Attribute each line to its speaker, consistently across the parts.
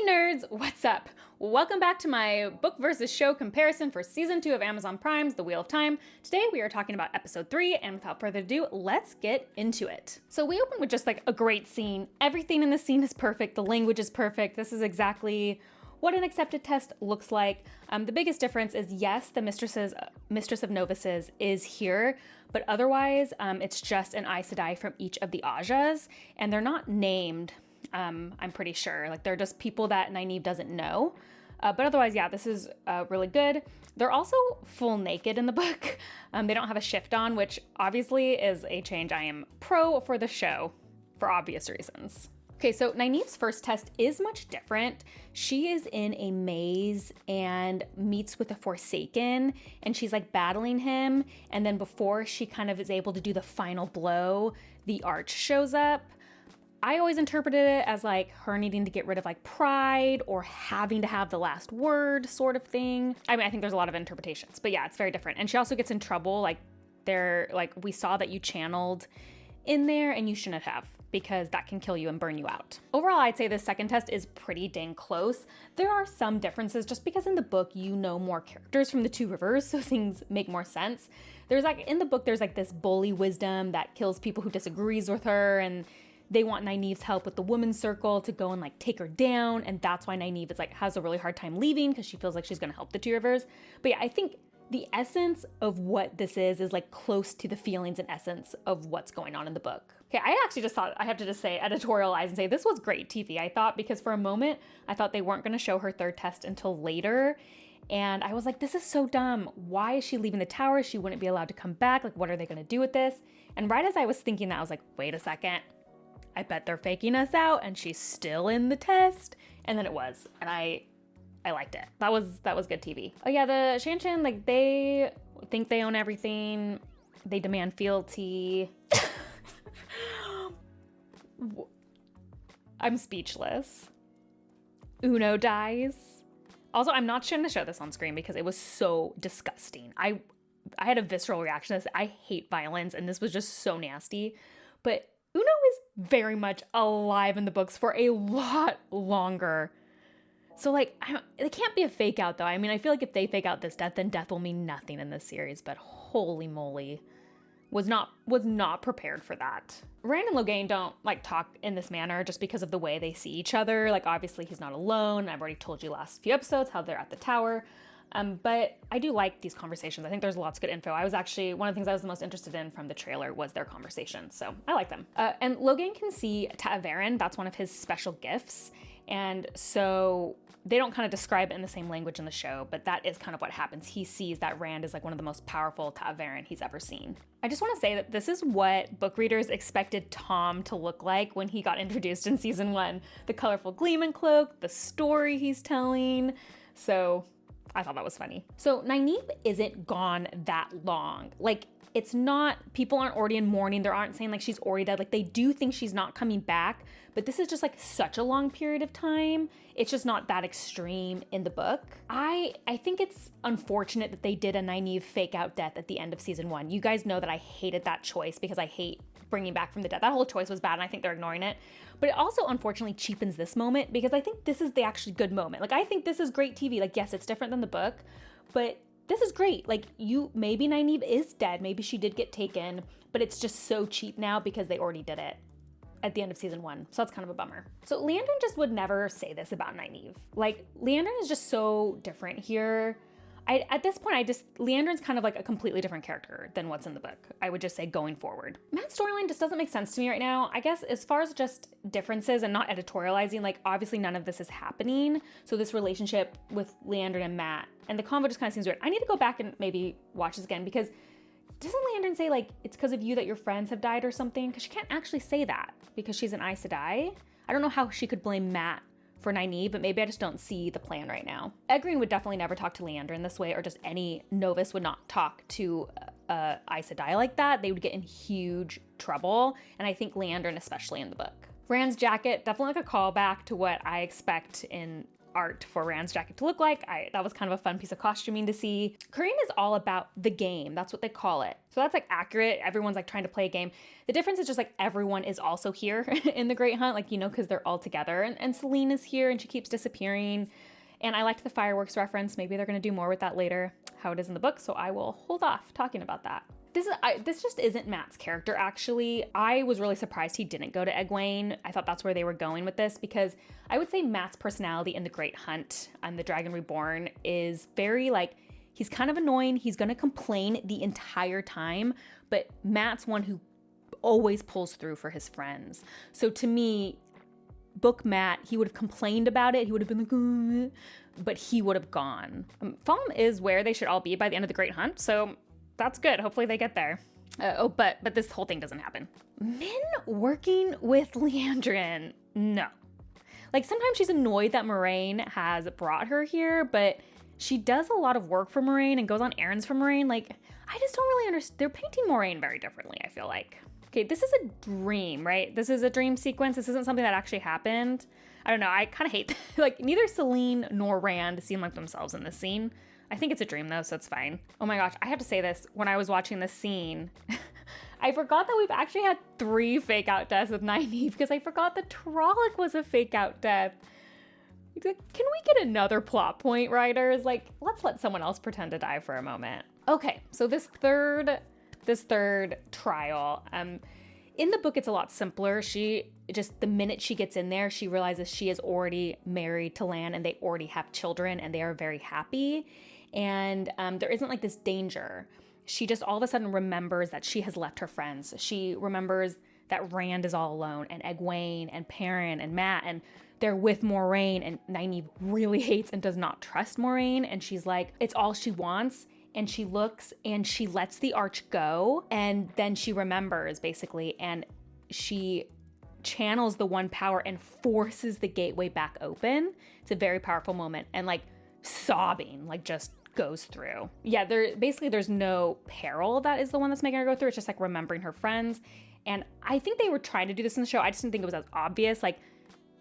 Speaker 1: nerds, what's up? Welcome back to my book versus show comparison for season 2 of Amazon Prime's The Wheel of Time. Today we are talking about episode 3, and without further ado, let's get into it. So we open with just like a great scene. Everything in the scene is perfect. The language is perfect. This is exactly what an accepted test looks like. The biggest difference is, yes, the Mistress of Novices is here, but otherwise it's just an Aes Sedai from each of the Ajas, and they're not named. I'm pretty sure. Like, they're just people that Nynaeve doesn't know. But otherwise, yeah, this is really good. They're also full naked in the book. They don't have a shift on, which obviously is a change I am pro for the show for obvious reasons. Okay, so Nynaeve's first test is much different. She is in a maze and meets with a Forsaken, and she's like battling him. And then before she kind of is able to do the final blow, the Arch shows up. I always interpreted it as like her needing to get rid of like pride or having to have the last word sort of thing. I mean, I think there's a lot of interpretations, but yeah, it's very different. And she also gets in trouble. We saw that you channeled in there and you shouldn't have, because that can kill you and burn you out. Overall, I'd say this second test is pretty dang close. There are some differences just because in the book you know more characters from the Two Rivers, so things make more sense. There's like, in the book, there's like this bully wisdom that kills people who disagrees with her, and they want Nynaeve's help with the women's circle to go and like take her down, and that's why Nynaeve is like has a really hard time leaving, because she feels like she's gonna help the Two Rivers. But yeah, I think the essence of what this is like close to the feelings and essence of what's going on in the book. Okay, I actually just thought, I have to just say, editorialize and say this was great TV, I thought, because for a moment I thought they weren't gonna show her third test until later. And I was like, this is so dumb. Why is she leaving the tower? She wouldn't be allowed to come back. Like, what are they gonna do with this? And right as I was thinking that, I was like, wait a second. I bet they're faking us out and she's still in the test. And then it was, and I liked it. That was good TV. Oh yeah, the Shan-Shan, like, they think they own everything. They demand fealty. I'm speechless. Uno dies. Also, I'm not going to show this on screen because it was so disgusting. I had a visceral reaction to this. I hate violence, and this was just so nasty. But Uno is very much alive in the books for a lot longer. So, like, it can't be a fake out, though. I mean, I feel like if they fake out this death, then death will mean nothing in this series. But holy moly, was not prepared for that. Rand and Logain don't, like, talk in this manner just because of the way they see each other. Like, obviously, he's not alone. I've already told you last few episodes how they're at the tower. But I do like these conversations. I think there's lots of good info. I was actually, one of the things I was the most interested in from the trailer was their conversations. So I like them. And Logain can see Ta'averen. That's one of his special gifts. And so they don't kind of describe it in the same language in the show, but that is kind of what happens. He sees that Rand is like one of the most powerful Ta'averen he's ever seen. I just want to say that this is what book readers expected Tom to look like when he got introduced in season 1. The colorful gleeman cloak, the story he's telling. So I thought that was funny. So Nynaeve isn't gone that long. Like, it's not, people aren't already in mourning. They aren't saying like she's already dead. Like, they do think she's not coming back, but this is just like such a long period of time. It's just not that extreme in the book. I think it's unfortunate that they did a Nynaeve fake out death at the end of season 1. You guys know that I hated that choice because I hate bringing back from the dead. That whole choice was bad, and I think they're ignoring it. But it also unfortunately cheapens this moment, because I think this is the actually good moment. Like, I think this is great TV. Like, yes, it's different than the book, but this is great. Like, maybe Nynaeve is dead. Maybe she did get taken, but it's just so cheap now because they already did it at the end of season 1. So that's kind of a bummer. So Liandrin just would never say this about Nynaeve. Like, Liandrin is just so different here. At this point, Liandrin's kind of like a completely different character than what's in the book, I would just say, going forward. Matt's storyline just doesn't make sense to me right now. I guess as far as just differences and not editorializing, like, obviously none of this is happening. So this relationship with Liandrin and Matt, and the convo just kind of seems weird. I need to go back and maybe watch this again, because doesn't Liandrin say, like, it's because of you that your friends have died or something? Because she can't actually say that because she's an Aes Sedai. I don't know how she could blame Matt for Nynaeve, but maybe I just don't see the plan right now. Egrene would definitely never talk to Liandrin this way, or just any novice would not talk to Aes Sedai like that. They would get in huge trouble, and I think Liandrin especially in the book. Rand's jacket, definitely like a callback to what I expect in art for Rand's jacket to look like. That was kind of a fun piece of costuming to see. Korean is all about the game. That's what they call it. So that's like accurate. Everyone's like trying to play a game. The difference is just like everyone is also here in the Great Hunt, like, you know, because they're all together. And Celine is here and she keeps disappearing. And I liked the fireworks reference. Maybe they're going to do more with that later, how it is in the book. So I will hold off talking about that. This just isn't Matt's character, actually. I was really surprised he didn't go to Egwene. I thought that's where they were going with this, because I would say Matt's personality in The Great Hunt and The Dragon Reborn is very like, he's kind of annoying. He's going to complain the entire time, but Matt's one who always pulls through for his friends. So to me, book Matt, he would have complained about it. He would have been like, but he would have gone. Falm is where they should all be by the end of The Great Hunt, so that's good. Hopefully they get there. But this whole thing doesn't happen. Min working with Liandrin. No. Like, sometimes she's annoyed that Moraine has brought her here, but she does a lot of work for Moraine and goes on errands for Moraine. Like, I just don't really understand. They're painting Moraine very differently, I feel like. Okay, this is a dream, right? This is a dream sequence. This isn't something that actually happened. I don't know. I kind of hate, like, neither Celine nor Rand seem like themselves in this scene. I think it's a dream though, so it's fine. Oh my gosh, I have to say this. When I was watching this scene, I forgot that we've actually had 3 fake out deaths with Nynaeve, because I forgot that Trolloc was a fake out death. Can we get another plot point, writers? Like, let's let someone else pretend to die for a moment. Okay, so this third trial, in the book, it's a lot simpler. The minute she gets in there, she realizes she is already married to Lan and they already have children and they are very happy. And there isn't like this danger. She just all of a sudden remembers that she has left her friends. She remembers that Rand is all alone, and Egwene and Perrin and Matt, and they're with Moraine, and Nynaeve really hates and does not trust Moraine. And she's like, it's all she wants. And she looks and she lets the arch go. And then she remembers, basically, and she channels the one power and forces the gateway back open. It's a very powerful moment. And like sobbing, like just goes through. Yeah, there's no peril that is the one that's making her go through. It's just like remembering her friends. And I think they were trying to do this in the show. I just didn't think it was as obvious. Like,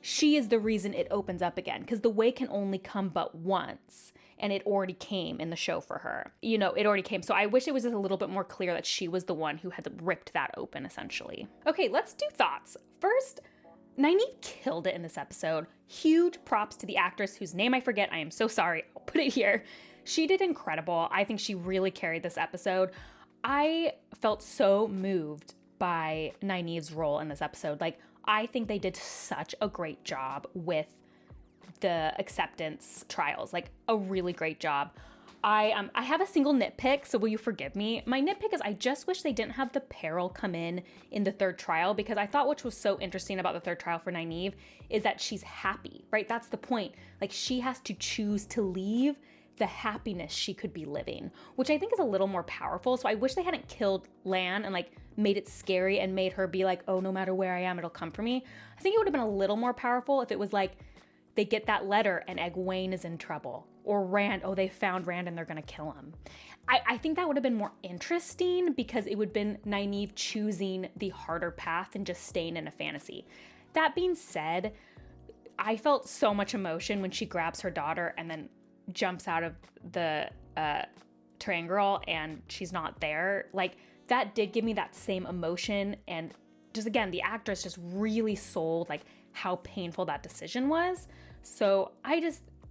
Speaker 1: she is the reason it opens up again, because the way can only come but once. And it already came in the show for her. You know, it already came. So I wish it was just a little bit more clear that she was the one who had ripped that open, essentially. Okay, let's do thoughts. First, Nynaeve killed it in this episode. Huge props to the actress whose name I forget. I am so sorry. I'll put it here. She did incredible. I think she really carried this episode. I felt so moved by Nynaeve's role in this episode. Like, I think they did such a great job with the acceptance trials, like a really great job. I have a single nitpick, so will you forgive me? My nitpick is I just wish they didn't have the peril come in the third trial, because I thought what was so interesting about the third trial for Nynaeve is that she's happy, right? That's the point. Like, she has to choose to leave the happiness she could be living, which I think is a little more powerful. So I wish they hadn't killed Lan and like made it scary and made her be like, oh, no matter where I am, it'll come for me. I think it would have been a little more powerful if it was like, they get that letter and Egwene is in trouble. Or Rand, oh, they found Rand and they're gonna kill him. I think that would have been more interesting, because it would have been Nynaeve choosing the harder path and just staying in a fantasy. That being said, I felt so much emotion when she grabs her daughter and then jumps out of the triangle and she's not there. Like, that did give me that same emotion. And just, again, the actress just really sold like how painful that decision was. So I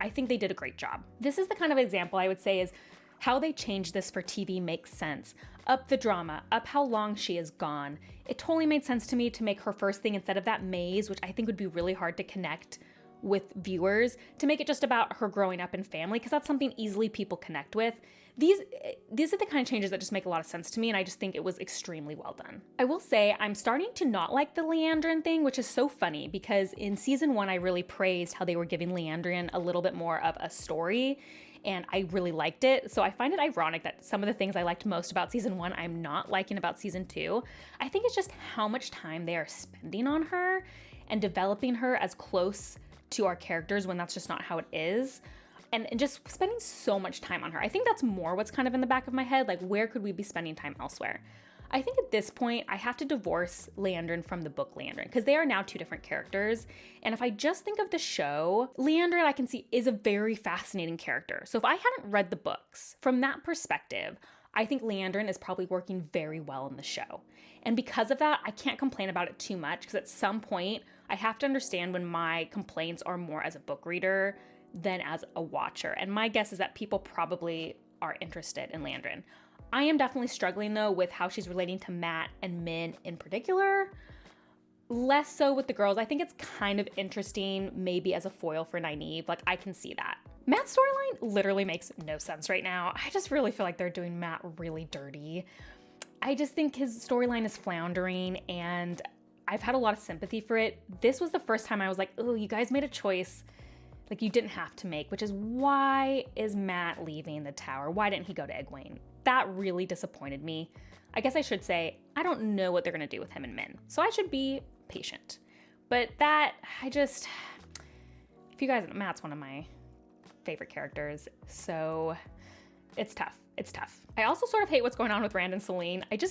Speaker 1: think they did a great job. This is the kind of example I would say is how they changed this for TV makes sense. Up the drama, up how long she is gone. It totally made sense to me to make her first thing, instead of that maze, which I think would be really hard to connect with viewers, to make it just about her growing up in family, because that's something easily people connect with. These are the kind of changes that just make a lot of sense to me, and I just think it was extremely well done. I will say I'm starting to not like the Liandrin thing, which is so funny, because in season 1 I really praised how they were giving Liandrin a little bit more of a story, and I really liked it. So I find it ironic that some of the things I liked most about season 1 I'm not liking about season 2. I think it's just how much time they are spending on her and developing her as close to our characters when that's just not how it is. And just spending so much time on her. I think that's more what's kind of in the back of my head, like, where could we be spending time elsewhere? I think at this point, I have to divorce Leandrin from the book Leandrin, because they are now two different characters. And if I just think of the show, Leandrin, I can see, is a very fascinating character. So if I hadn't read the books, from that perspective, I think Leandrin is probably working very well in the show. And because of that, I can't complain about it too much, because at some point, I have to understand when my complaints are more as a book reader than as a watcher. And my guess is that people probably are interested in Leandrin. I am definitely struggling, though, with how she's relating to Matt and Min in particular. Less so with the girls. I think it's kind of interesting, maybe as a foil for Nynaeve. Like, I can see that. Matt's storyline literally makes no sense right now. I just really feel like they're doing Matt really dirty. I just think his storyline is floundering, and I've had a lot of sympathy for it. This was the first time I was like, oh, you guys made a choice like you didn't have to make, which is why is Matt leaving the tower? Why didn't he go to Egwene? That really disappointed me. I guess I should say, I don't know what they're gonna do with him and Min, so I should be patient. But that, if you guys, Matt's one of my favorite characters, so it's tough. It's tough. I also sort of hate what's going on with Rand and Selene. It's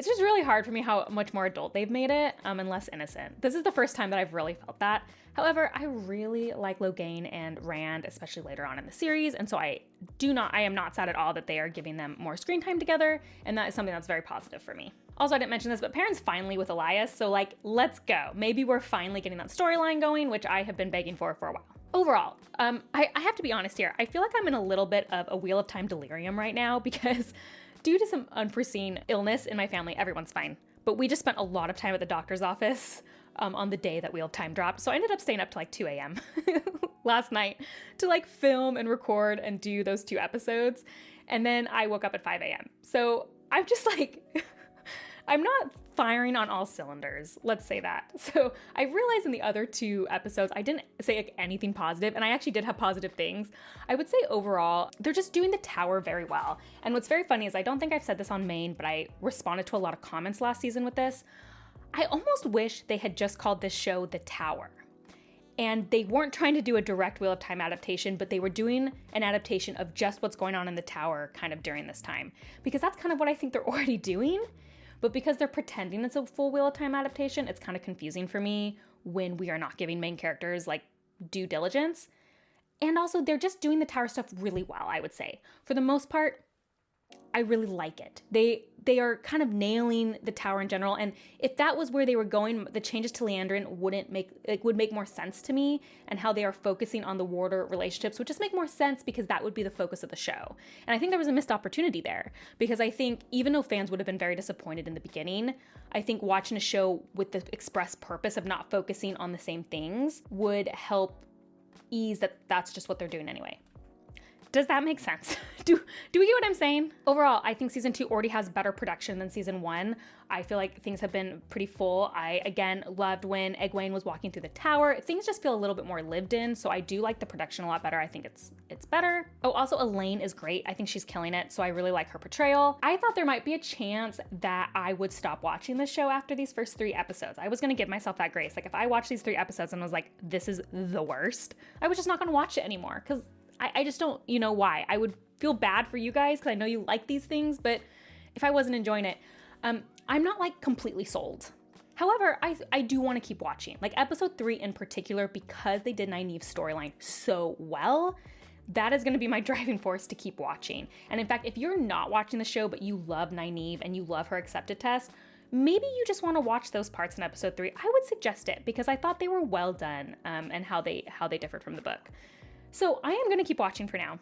Speaker 1: just really hard for me how much more adult they've made it, and less innocent. This is the first time that I've really felt that. However, I really like Logain and Rand, especially later on in the series, and so I am not sad at all that they are giving them more screen time together, and that is something that's very positive for me. Also, I didn't mention this, but Perrin's finally with Elias, so like, let's go. Maybe we're finally getting that storyline going, which I have been begging for a while. Overall, I have to be honest here. I feel like I'm in a little bit of a Wheel of Time delirium right now because due to some unforeseen illness in my family, everyone's fine. But we just spent a lot of time at the doctor's office on the day that Wheel of Time dropped. So I ended up staying up to like 2 a.m. last night to like film and record and do those 2 episodes. And then I woke up at 5 a.m. So I'm just like, I'm not firing on all cylinders, let's say that. So I realized in the other 2 episodes, I didn't say like anything positive, and I actually did have positive things. I would say overall, they're just doing the tower very well. And what's very funny is I don't think I've said this on main, but I responded to a lot of comments last season with this. I almost wish they had just called this show The Tower. And they weren't trying to do a direct Wheel of Time adaptation, but they were doing an adaptation of just what's going on in the tower kind of during this time. Because that's kind of what I think they're already doing. But because they're pretending it's a full Wheel of Time adaptation, it's kind of confusing for me when we are not giving main characters like due diligence. And also they're just doing the tower stuff really well, I would say. For the most part, I really like it. They are kind of nailing the tower in general, and if that was where they were going, the changes to Leandrin would make more sense to me, and how they are focusing on the warder relationships would just make more sense because that would be the focus of the show. And I think there was a missed opportunity there because I think even though fans would have been very disappointed in the beginning, I think watching a show with the express purpose of not focusing on the same things would help ease that that's just what they're doing anyway. Does that make sense? Do we get what I'm saying? Overall, I think season 2 already has better production than season 1. I feel like things have been pretty full. I, again, loved when Egwene was walking through the tower. Things just feel a little bit more lived in, so I do like the production a lot better. I think it's better. Oh, also Elaine is great. I think she's killing it, so I really like her portrayal. I thought there might be a chance that I would stop watching the show after these first 3 episodes. I was gonna give myself that grace. Like if I watched these 3 episodes and was like, this is the worst, I was just not gonna watch it anymore because I just don't, why. I would feel bad for you guys because I know you like these things, but if I wasn't enjoying it, I'm not like completely sold. However, I do want to keep watching. Like episode 3 in particular, because they did Nynaeve's storyline so well, that is going to be my driving force to keep watching. And in fact, if you're not watching the show, but you love Nynaeve and you love her accepted test, maybe you just want to watch those parts in episode 3. I would suggest it because I thought they were well done and how they differed from the book. So I am going to keep watching for now.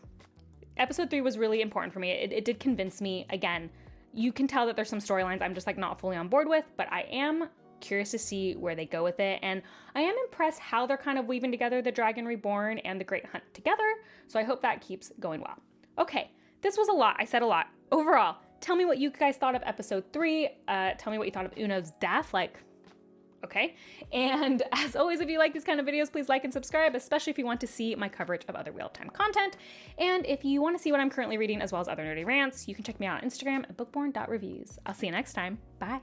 Speaker 1: Episode 3 was really important for me. It did convince me. Again, you can tell that there's some storylines I'm just like not fully on board with, but I am curious to see where they go with it. And I am impressed how they're kind of weaving together the Dragon Reborn and the Great Hunt together. So I hope that keeps going well. Okay, this was a lot. I said a lot. Overall, tell me what you guys thought of episode 3. Tell me what you thought of Uno's death. Okay. And as always, if you like these kind of videos, please like and subscribe, especially if you want to see my coverage of other Wheel of Time content. And if you want to see what I'm currently reading as well as other nerdy rants, you can check me out on Instagram at bookborn.reviews. I'll see you next time. Bye.